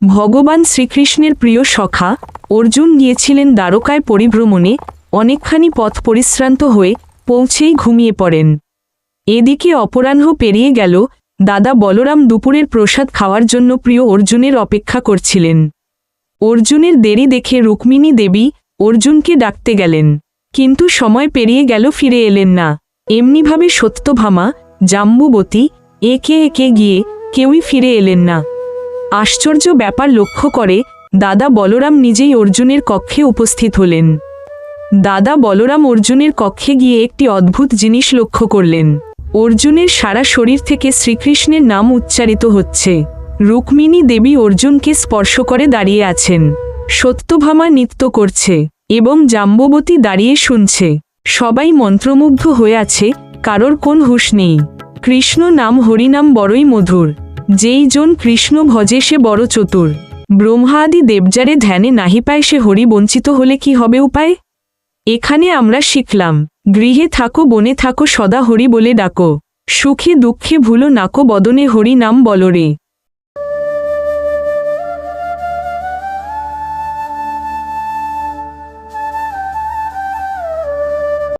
ভগবান শ্রীকৃষ্ণের প্রিয় সখা অর্জুন গিয়েছিলেন দ্বারকায় পরিভ্রমণে। অনেকখানি পথ পরিশ্রান্ত হয়ে পৌঁছেই ঘুমিয়ে পড়েন। এদিকে অপরাহ্ন পেরিয়ে গেল। দাদা বলরাম দুপুরের প্রসাদ খাওয়ার জন্য প্রিয় অর্জুনের অপেক্ষা করছিলেন। অর্জুনের দেরি দেখে রুক্মিণী দেবী অর্জুনকে ডাকতে গেলেন, কিন্তু সময় পেরিয়ে গেল, ফিরে এলেন না। এমনিভাবে সত্যভামা, জাম্বুবতী একে একে গিয়ে কেউই ফিরে এলেন না। আশ্চর্য ব্যাপার লক্ষ্য করে দাদা বলরাম নিজেই অর্জুনের কক্ষে উপস্থিত হলেন। দাদা বলরাম অর্জুনের কক্ষে গিয়ে একটি অদ্ভুত জিনিস লক্ষ্য করলেন। অর্জুনের সারা শরীর থেকে শ্রীকৃষ্ণের নাম উচ্চারিত হচ্ছে। রুক্মিণী দেবী অর্জুনকে স্পর্শ করে দাঁড়িয়ে আছেন। সত্যভামা নৃত্য করছে এবং জাম্ববতী দাঁড়িয়ে শুনছে। সবাই মন্ত্রমুগ্ধ হয়ে আছে, কারোর কোন হুঁশ নেই। কৃষ্ণ নাম হরিনাম বড়ই মধুর, যেই জন কৃষ্ণ ভজে সে বড় চতুর। ব্রহ্মা আদি দেবযারে ধ্যানে নাহি পায়, সে হরি বঞ্চিত হলে কি হবে উপায়। এখানে আমরা শিখলাম, গৃহে থাকো বনে থাকো সদা হরি বলে ডাকো, সুখে দুঃখে ভুলো নাকো বদনে হরি নাম বলরে।